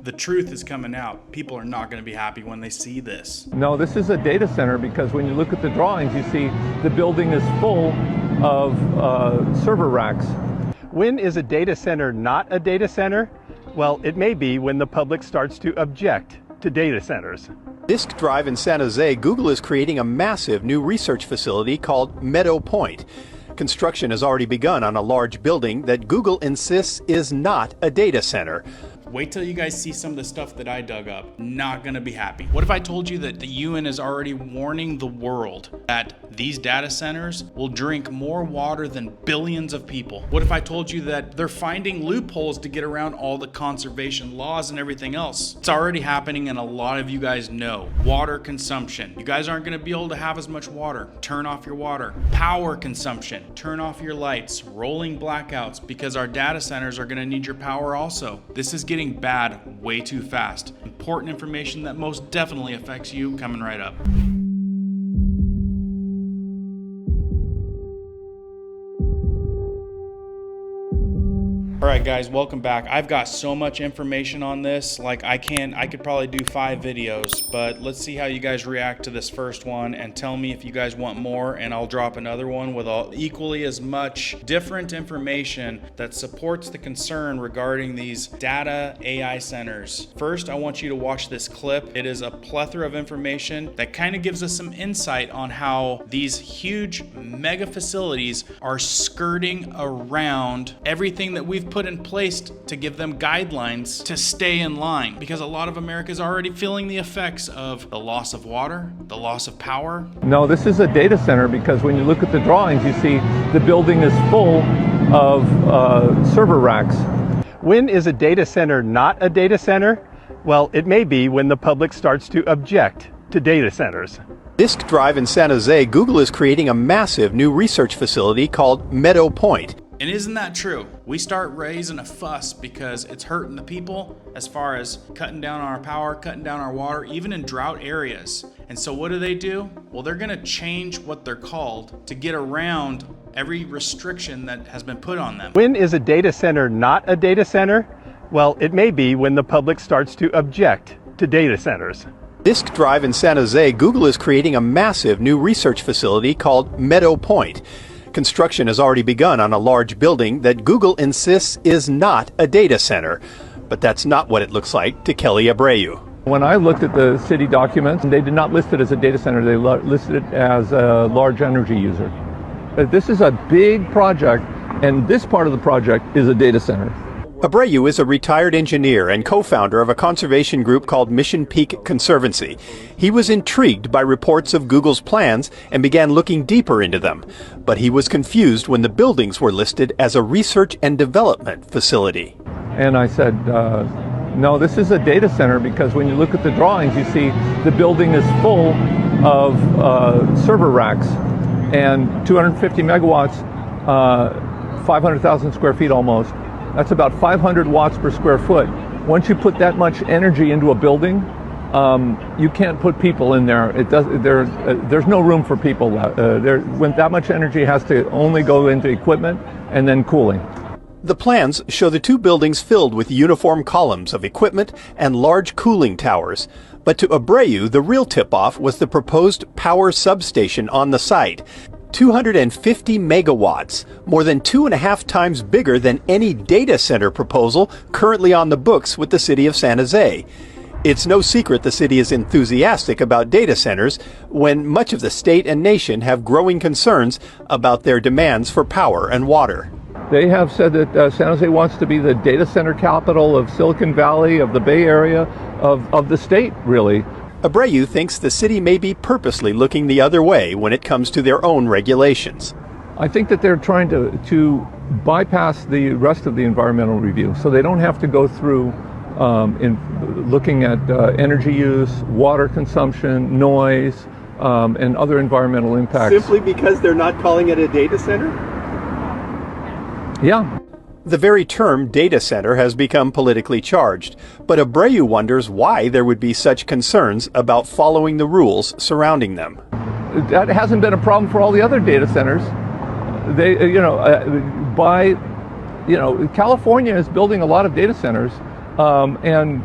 The truth is coming out. People are not going to be happy when they see this. No, this is a data center because when you look at the drawings, you see the building is full of server racks. When is a data center not a data center? Well, it may be when the public starts to object to data centers. Disk Drive in San Jose, Google is creating a massive new research facility called Meadow Point. Construction has already begun on a large building that Google insists is not a data center. Wait till you guys see some of the stuff that I dug up. Not gonna be happy. What if I told you that the UN is already warning the world that these data centers will drink more water than billions of people? What if I told you that they're finding loopholes to get around all the conservation laws and everything else? It's already happening, and a lot of you guys know. Water consumption. You guys aren't gonna be able to have as much water. Turn off your water. Power consumption. Turn off your lights. Rolling blackouts, because our data centers are gonna need your power also. This is getting bad way too fast. Important information that most definitely affects you coming right up. All right, guys, welcome back. I've got so much information on this, like I could probably do 5 videos, but let's see how you guys react to this first one and tell me if you guys want more, and I'll drop another one with equally as much different information that supports the concern regarding these data AI centers. First, I want you to watch this clip. It is a plethora of information that kind of gives us some insight on how these huge mega facilities are skirting around everything that we've put in place to give them guidelines to stay in line, because a lot of America is already feeling the effects of the loss of water, the loss of power. No, this is a data center because when you look at the drawings, you see the building is full of server racks. When is a data center not a data center? Well, it may be when the public starts to object to data centers. Disk Drive in San Jose, Google is creating a massive new research facility called Meadow Point. And isn't that true? We start raising a fuss because it's hurting the people as far as cutting down on our power, cutting down our water, even in drought areas. And so what do? Well, they're gonna change what they're called to get around every restriction that has been put on them. When is a data center not a data center? Well, it may be when the public starts to object to data centers. Disk Drive in San Jose, Google is creating a massive new research facility called Meadow Point. Construction has already begun on a large building that Google insists is not a data center. But that's not what it looks like to Kelly Abreu. When I looked at the city documents, they did not list it as a data center, they listed it as a large energy user. This is a big project, and this part of the project is a data center. Abreu is a retired engineer and co-founder of a conservation group called Mission Peak Conservancy. He was intrigued by reports of Google's plans and began looking deeper into them. But he was confused when the buildings were listed as a research and development facility. And I said, no, this is a data center because when you look at the drawings, you see the building is full of server racks and 250 megawatts, 500,000 square feet almost. That's about 500 watts per square foot. Once you put that much energy into a building, you can't put people in there. There's no room for people. When that much energy has to only go into equipment and then cooling. The plans show the two buildings filled with uniform columns of equipment and large cooling towers. But to Abreu, the real tip-off was the proposed power substation on the site. 250 megawatts, more than 2.5 times bigger than any data center proposal currently on the books with the city of San Jose. It's no secret the city is enthusiastic about data centers when much of the state and nation have growing concerns about their demands for power and water. They have said that San Jose wants to be the data center capital of Silicon Valley, of the Bay Area, of the state, really. Abreu thinks the city may be purposely looking the other way when it comes to their own regulations. I think that they're trying to bypass the rest of the environmental review, so they don't have to go through in looking at energy use, water consumption, noise, and other environmental impacts. Simply because they're not calling it a data center? Yeah. The very term data center has become politically charged, but Abreu wonders why there would be such concerns about following the rules surrounding them. That hasn't been a problem for all the other data centers. California is building a lot of data centers, and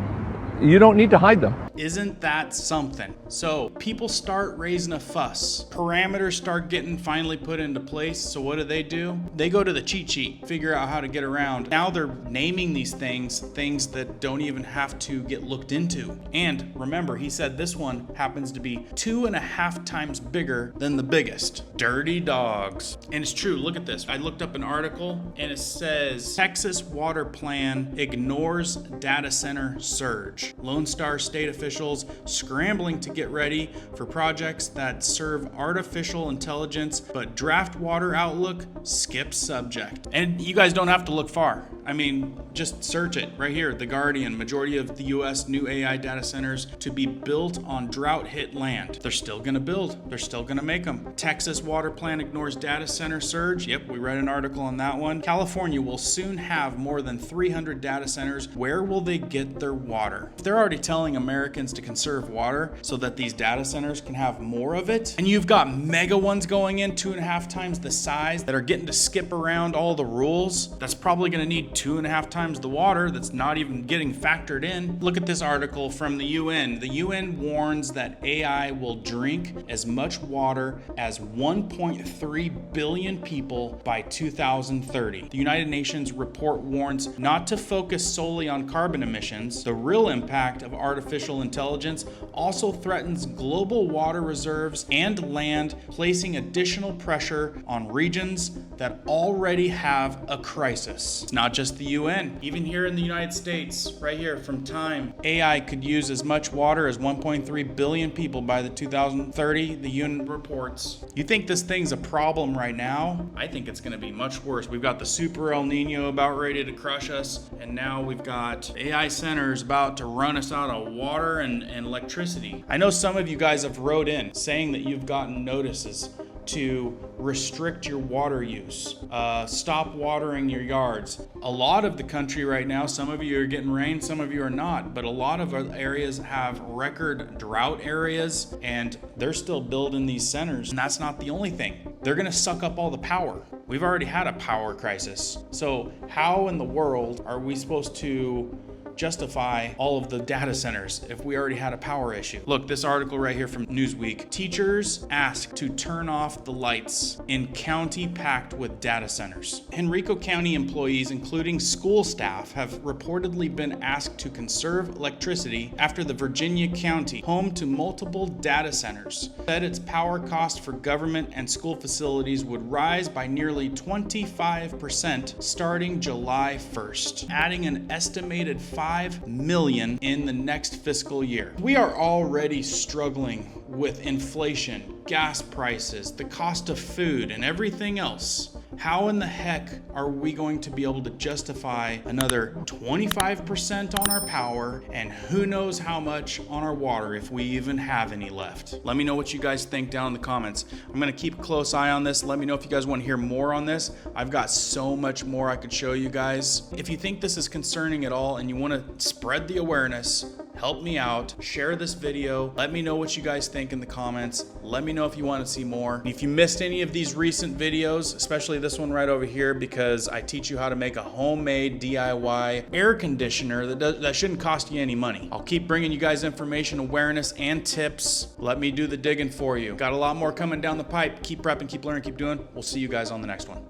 You don't need to hide them. Isn't that something? So people start raising a fuss. Parameters start getting finally put into place. So what do? They go to the cheat sheet, figure out how to get around. Now they're naming these things that don't even have to get looked into. And remember, he said this one happens to be 2.5 times bigger than the biggest. Dirty dogs. And it's true, look at this. I looked up an article and it says Texas water plan ignores data center surge. Lone Star state officials scrambling to get ready for projects that serve artificial intelligence, but draft water outlook skips subject. And you guys don't have to look far. I mean, just search it right here. The Guardian, majority of the US new AI data centers to be built on drought hit land. They're still gonna build, they're still gonna make them. Texas water plan ignores data center surge. Yep, we read an article on that one. California will soon have more than 300 data centers. Where will they get their water? If they're already telling Americans to conserve water so that these data centers can have more of it, and you've got mega ones going in 2.5 times the size that are getting to skip around all the rules, that's probably gonna need 2.5 times the water that's not even getting factored in. Look at this article from the UN. The UN warns that AI will drink as much water as 1.3 billion people by 2030. The United Nations report warns not to focus solely on carbon emissions. The real impact of artificial intelligence also threatens global water reserves and land, placing additional pressure on regions that already have a crisis. It's not just the UN. Even here in the United States, right here from Time, AI could use as much water as 1.3 billion people by the 2030, the UN reports. You think this thing's a problem right now? I think it's gonna be much worse. We've got the super El Nino about ready to crush us, and now we've got AI centers about to run us out of water and electricity. I know some of you guys have wrote in saying that you've gotten notices to restrict your water use, stop watering your yards. A lot of the country right now, some of you are getting rain, some of you are not, but a lot of areas have record drought areas, and they're still building these centers. And that's not the only thing. They're gonna suck up all the power. We've already had a power crisis. So how in the world are we supposed to justify all of the data centers if we already had a power issue? Look, this article right here from Newsweek. Teachers asked to turn off the lights in county packed with data centers. Henrico County employees, including school staff, have reportedly been asked to conserve electricity after the Virginia county, home to multiple data centers, said its power cost for government and school facilities would rise by nearly 25% starting July 1st, adding an estimated $5 million in the next fiscal year. We are already struggling with inflation, gas prices, the cost of food, and everything else. How in the heck are we going to be able to justify another 25% on our power and who knows how much on our water if we even have any left? Let me know what you guys think down in the comments. I'm gonna keep a close eye on this. Let me know if you guys want to hear more on this. I've got so much more I could show you guys. If you think this is concerning at all and you want to spread the awareness, help me out, share this video, let me know what you guys think in the comments, let me know if you want to see more. And if you missed any of these recent videos, especially this one right over here, because I teach you how to make a homemade DIY air conditioner that shouldn't cost you any money. I'll keep bringing you guys information, awareness, and tips. Let me do the digging for you. Got a lot more coming down the pipe. Keep prepping, keep learning, keep doing. We'll see you guys on the next one.